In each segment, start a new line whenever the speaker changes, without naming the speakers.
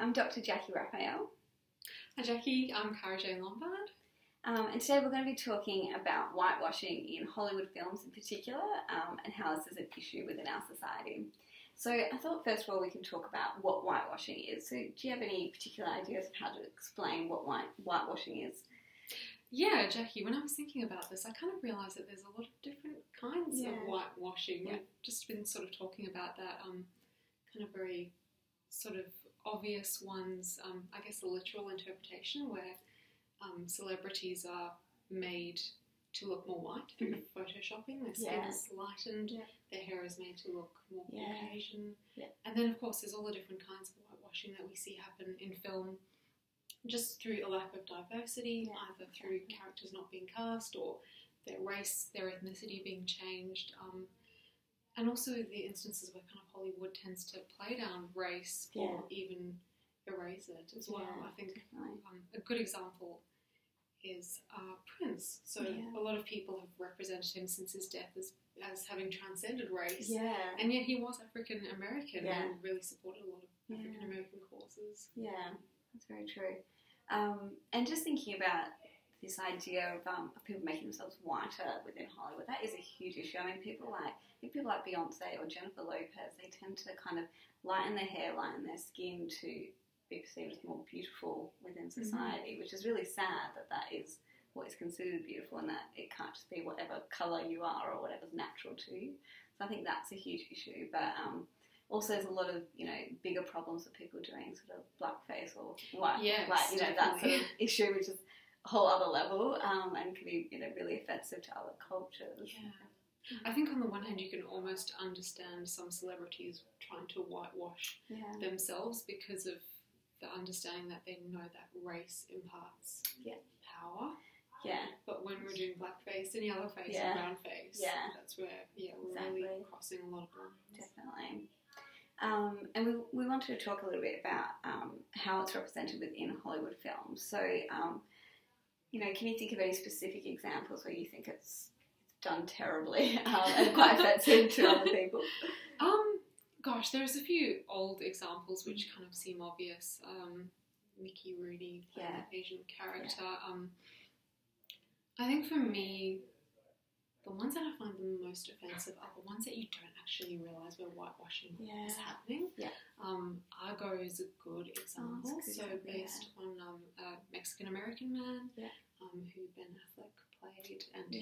I'm Dr. Jackie Raphael.
Hi Jackie, I'm Lombard.
And today we're going to be talking about whitewashing in Hollywood films in particular, and how this is an issue within our society. So I thought first of all we can talk about what whitewashing is. So do you have any particular ideas of how to explain what whitewashing is?
Yeah, Jackie, when I was thinking about this, I kind of realised that there's a lot of different kinds of whitewashing.
Yeah.
We've just been sort of talking about that kind of very sort of obvious ones, I guess the literal interpretation where celebrities are made to look more white through photoshopping, their skin is lightened, their hair is made to look more Caucasian. And then of course there's all the different kinds of whitewashing that we see happen in film just through a lack of diversity, either through characters not being cast or their race, their ethnicity being changed. And also the instances where kind of Hollywood tends to play down race or even erase it as well. I think a good example is Prince. So a lot of people have represented him since his death as having transcended race. And yet he was African American and really supported a lot of African American causes.
Yeah, that's very true. And just thinking about this idea of people making themselves whiter within Hollywood, that is a huge issue. I mean, people like Beyonce or Jennifer Lopez, they tend to kind of lighten their hair, lighten their skin to be perceived as more beautiful within society, which is really sad that is what is considered beautiful and that it can't just be whatever colour you are or whatever's natural to you. So I think that's a huge issue. But also there's a lot of, bigger problems with people doing sort of blackface or that sort of issue, which is a whole other level and can be, really offensive to other cultures.
Yeah. I think on the one hand you can almost understand some celebrities trying to whitewash themselves because of the understanding that they know that race imparts power. Yeah. But when we're doing blackface and yellowface and brownface, that's where we're really crossing a lot of lines.
Definitely. And we wanted to talk a little bit about how it's represented within Hollywood films. So, can you think of any specific examples where you think it's done terribly and quite offensive to other people?
Gosh, there's a few old examples which kind of seem obvious. Mickey Rooney, the Asian character. I think for me, the ones that I find the most offensive are the ones that you don't actually realise where whitewashing is happening. Argo is a good example. Based on a Mexican-American man who Ben Affleck played, and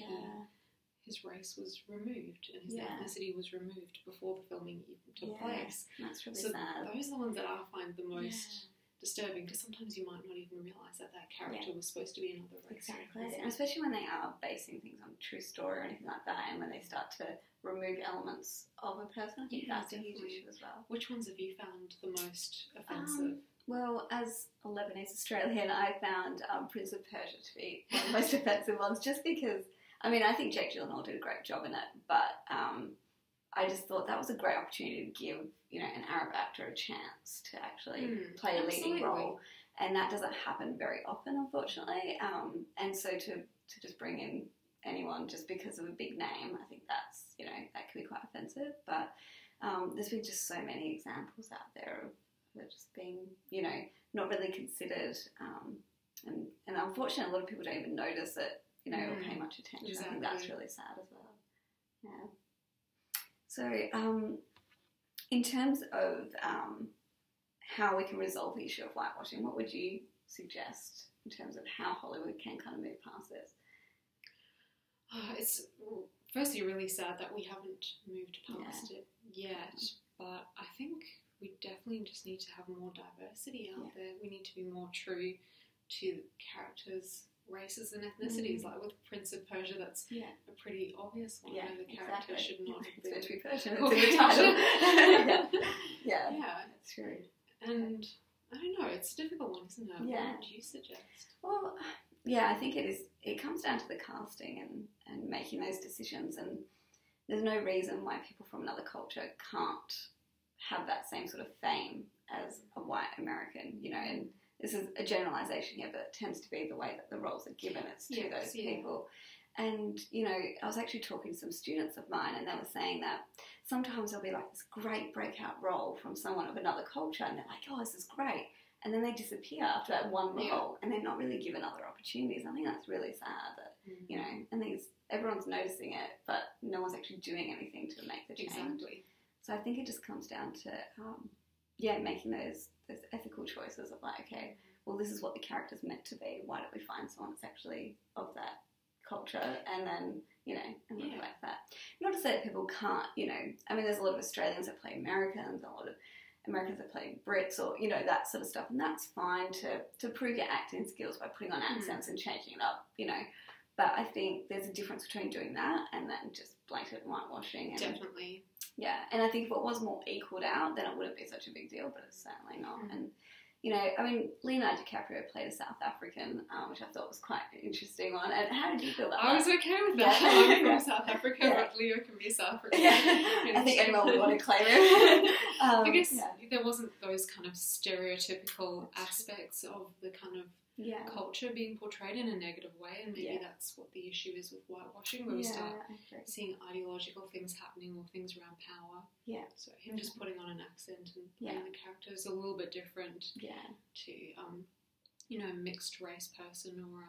his race was removed and his ethnicity was removed before the filming even took place.
That's really sad.
Those are the ones that I find the most disturbing, because sometimes you might not even realise that character was supposed to be another race.
Exactly, and especially when they are basing things on a true story or anything like that, and when they start to remove elements of a person, I think that's a huge issue as well.
Which ones have you found the most offensive?
Well, as a Lebanese Australian, I found Prince of Persia to be one of the most offensive ones, just because, I think Jake Gyllenhaal did a great job in it, but I just thought that was a great opportunity to give, an Arab actor a chance to actually play a leading role, and that doesn't happen very often, unfortunately. And so to just bring in anyone just because of a big name, I think that's, that can be quite offensive. But there's been just so many examples out there of just being, not really considered, and unfortunately a lot of people don't even notice it, or pay much attention. I think that's really sad as well. Yeah. So, in terms of how we can resolve the issue of whitewashing, what would you suggest in terms of how Hollywood can kind of move past this?
It's firstly really sad that we haven't moved past it yet, but I think we definitely just need to have more diversity out there. We need to be more true to characters' races and ethnicities. Like with Prince of Persia, that's a pretty obvious one. The character should not have been
Persian. It's in the title. Yeah, that's true.
And I don't know, it's a difficult one, isn't it? What would you suggest?
Well, I think it is. It comes down to the casting and making those decisions, and there's no reason why people from another culture can't have that same sort of fame as a white American, and this is a generalisation here, but it tends to be the way that the roles are given. It's to those people. And, I was actually talking to some students of mine, and they were saying that sometimes there'll be like this great breakout role from someone of another culture, and they're like, oh, this is great. and then they disappear after that one role, and they're not really given other opportunities. I think that's really sad that, you know, and everyone's noticing it, but no one's actually doing anything to make the change.
Exactly.
So I think it just comes down to, making those ethical choices of like, okay, well, this is what the character's meant to be. Why don't we find someone that's actually of that culture, and then, you know, and look like that. Not to say that people can't, you know, I mean, there's a lot of Australians that play Americans, a lot of Americans that play Brits, or, you know, that sort of stuff, and that's fine to prove your acting skills by putting on accents and changing it up, you know. But I think there's a difference between doing that and then just blatant whitewashing. And,
definitely.
Yeah, and I think if it was more equaled out, then it wouldn't be such a big deal, but it's certainly not. And, you know, I mean, Leonardo DiCaprio played a South African, which I thought was quite an interesting one. And how did you feel about that?
I was okay with that. I'm from South Africa, but Leo can be South African.
I think anyone would want to claim him.
I guess there wasn't those kind of stereotypical aspects of the kind of culture being portrayed in a negative way, and maybe that's what the issue is with whitewashing, where we start seeing ideological things happening or things around power. Yeah. So him just putting on an accent and playing the character is a little bit different to, you know, a mixed race person or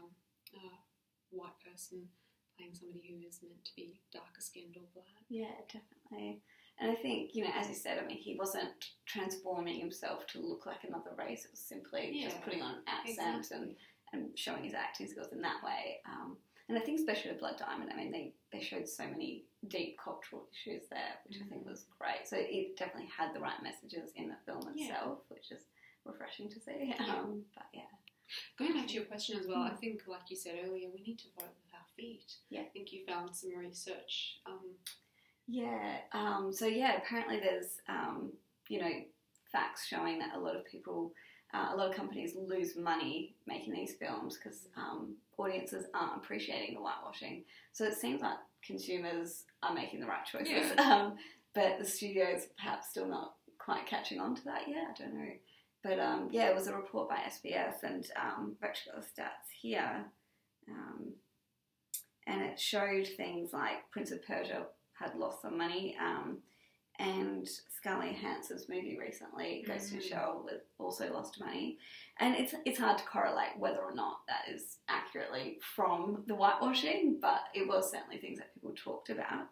a white person playing somebody who is meant to be darker skinned or black. Yeah, definitely. And I think, you know, as you said, I mean, he wasn't transforming himself to look like another race. It was simply just putting on an accent and showing his acting skills in that way. And I think especially with Blood Diamond, I mean, they showed so many deep cultural issues there, which I think was great. So it definitely had the right messages in the film itself, which is refreshing to see. But going back to your question as well, I think, like you said earlier, we need to vote with our feet. Yeah. I think you found some research. Apparently there's, you know, facts showing that a lot of people, a lot of companies lose money making these films because audiences aren't appreciating the whitewashing. So it seems like consumers are making the right choices, but the studios perhaps still not quite catching on to that yet. I don't know. But it was a report by SBS, and I've actually got the stats here. And it showed things like Prince of Persia had lost some money, and Scarlett Johansson's movie recently, Ghost in the Shell, also lost money. And it's hard to correlate whether or not that is accurately from the whitewashing, but it was certainly things that people talked about.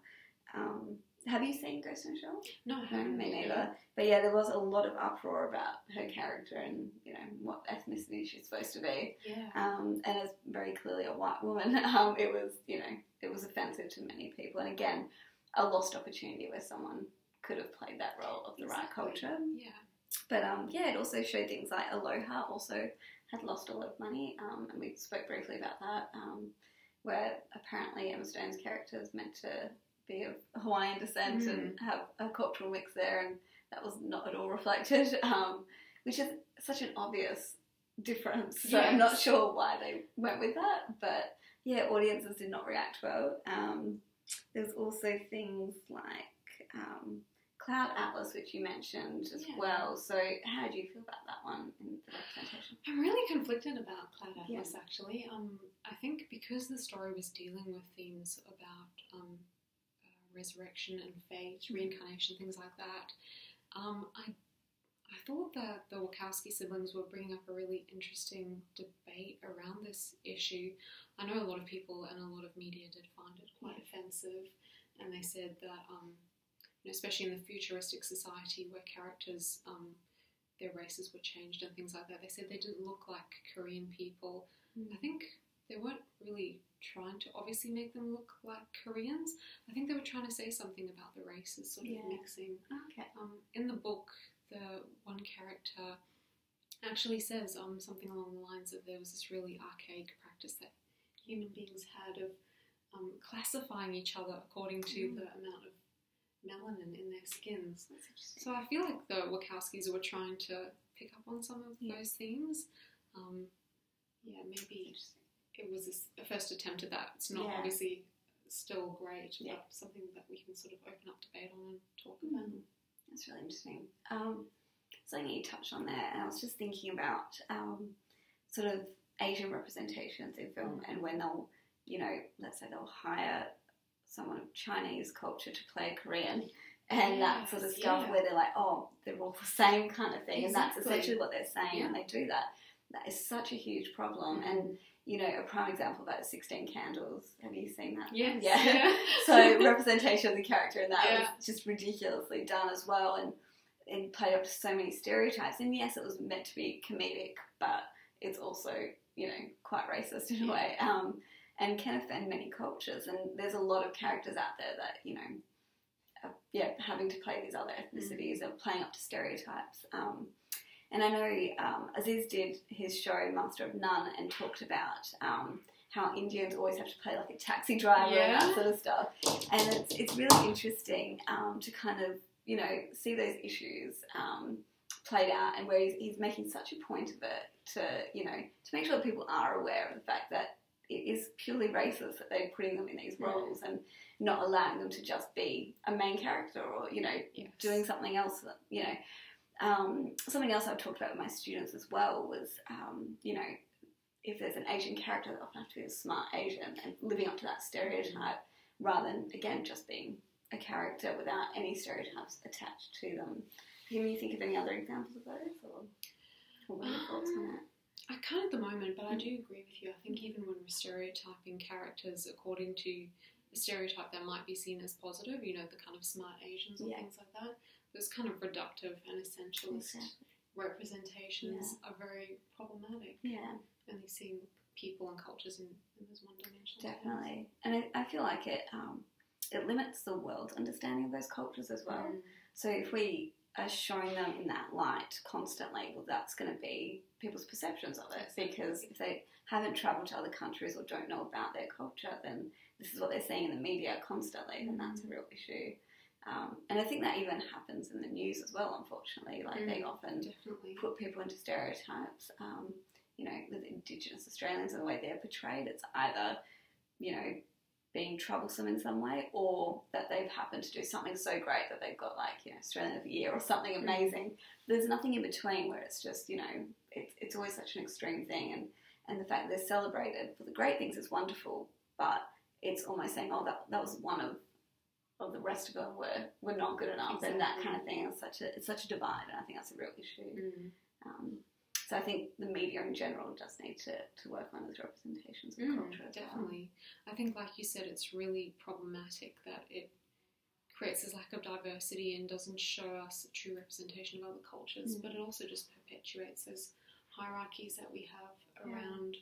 Have you seen Ghost in the Shell? No, I haven't.
Me neither. But yeah, there was a lot of uproar about her character and, you know, what ethnicity she's supposed to be. Yeah. And as very clearly a white woman, it was, you know, it was offensive to many people. And again, a lost opportunity where someone could have played that role of the right culture. Yeah. But it also showed things like Aloha also had lost a lot of money, and we spoke briefly about that, where apparently Emma Stone's character is meant to be of Hawaiian descent and have a cultural mix there, and that was not at all reflected, which is such an obvious difference. So I'm not sure why they went with that, but audiences did not react well. There's also things like Cloud Atlas, which you mentioned as well. So how do you feel about that one in the representation?
I'm really conflicted about Cloud Atlas, actually. I think because the story was dealing with themes about resurrection and fate, reincarnation, things like that, I thought that the Wachowski siblings were bringing up a really interesting debate around this issue. I know a lot of people and a lot of media did find it quite offensive, and they said that, you know, especially in the futuristic society where characters, their races were changed and things like that, they said they didn't look like Korean people. I think they weren't really trying to obviously make them look like Koreans. I think they were trying to say something about the races sort of mixing. Okay. In the book, the one character actually says something along the lines of there was this really archaic practice that human beings had of classifying each other according to the amount of melanin in their skins. So I feel like the Wachowskis were trying to pick up on some of those themes. Maybe it was a first attempt at that. It's not obviously still great, but something that we can sort of open up debate on and talk about.
That's really interesting. Something you touched on there, and I was just thinking about sort of Asian representations in film, and when they'll, you know, let's say they'll hire someone of Chinese culture to play Korean, and that sort of stuff where they're like, oh, they're all the same kind of thing, and that's essentially what they're saying when they do that. That is such a huge problem, and you know, a prime example of that is 16 Candles. Have you seen that?
Yes.
Yeah. So representation of the character in that was just ridiculously done as well, and played up to so many stereotypes. And yes, it was meant to be comedic, but it's also, you know, quite racist in a way, and can offend many cultures. And there's a lot of characters out there that, you know, having to play these other ethnicities and playing up to stereotypes. And I know Aziz did his show Master of None and talked about how Indians always have to play like a taxi driver and that sort of stuff. And it's really interesting to kind of, you know, see those issues played out, and where he's making such a point of it to, you know, to make sure that people are aware of the fact that it is purely racist that they're putting them in these roles and not allowing them to just be a main character or, you know, doing something else that, you know. Something else I've talked about with my students as well was, you know, if there's an Asian character, they often have to be a smart Asian and living up to that stereotype rather than, again, just being a character without any stereotypes attached to them. Can you think of any other examples of those, or what are your thoughts on that?
I can't at the moment, but I do agree with you. I think even when we're stereotyping characters according to a stereotype that might be seen as positive, you know, the kind of smart Asians or things like that, those kind of reductive and essentialist representations are very problematic. Yeah. Only seeing people and cultures in those one-dimensional
Definitely. And I feel like it limits the world's understanding of those cultures as well. So if we are showing them in that light constantly, well, that's going to be people's perceptions of it. Because if they haven't travelled to other countries or don't know about their culture, then this is what they're seeing in the media constantly, and that's a real issue. And I think that even happens in the news as well, unfortunately. Like they often put people into stereotypes. You know, with Indigenous Australians and the way they're portrayed, it's either, you know, being troublesome in some way, or that they've happened to do something so great that they've got, like, you know, Australian of the Year or something amazing. There's nothing in between where it's just, you know, it's always such an extreme thing, and the fact that they're celebrated for the great things is wonderful, but it's almost saying, oh, that was one of the rest of them were not good enough, and that kind of thing. It's such a divide, and I think that's a real issue. So I think the media in general does need to work on those representations of culture.
Definitely. I think, like you said, it's really problematic that it creates this lack of diversity and doesn't show us a true representation of other cultures, but it also just perpetuates those hierarchies that we have around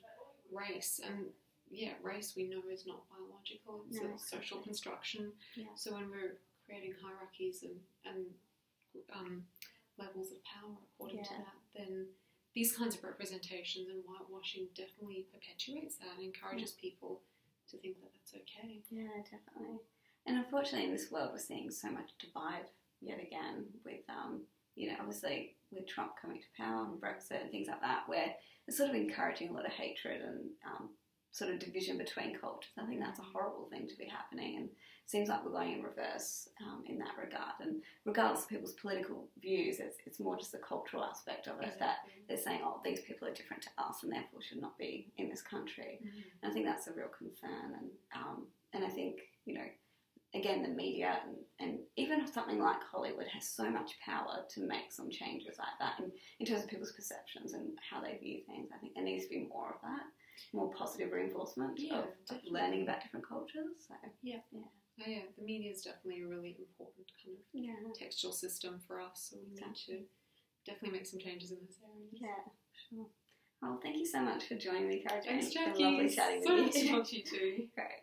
race. And race we know is not biological, it's a social construction. So when we're creating hierarchies and levels of power according to that, then these kinds of representations and whitewashing definitely perpetuates that and encourages people to think that that's okay.
Yeah, definitely. And unfortunately in this world we're seeing so much divide yet again with, you know, obviously with Trump coming to power and Brexit and things like that, where it's sort of encouraging a lot of hatred and sort of division between cultures. I think that's a horrible thing to be happening, and it seems like we're going in reverse in that regard. And regardless of people's political views, it's more just the cultural aspect of it, that they're saying, oh, these people are different to us and therefore should not be in this country. And I think that's a real concern. And I think, you know, again, the media and even something like Hollywood has so much power to make some changes like that in terms of people's perceptions and how they view things. I think there needs to be more of that. More positive reinforcement of learning about different cultures. So
the media is definitely a really important kind of textual system for us, so we need to definitely make some changes in this area.
Yeah, sure. Well, thank you so much for joining me, Cara.
Thanks, Jackie.
It's been lovely chatting with
so
you.
nice to talk to you too.
Great.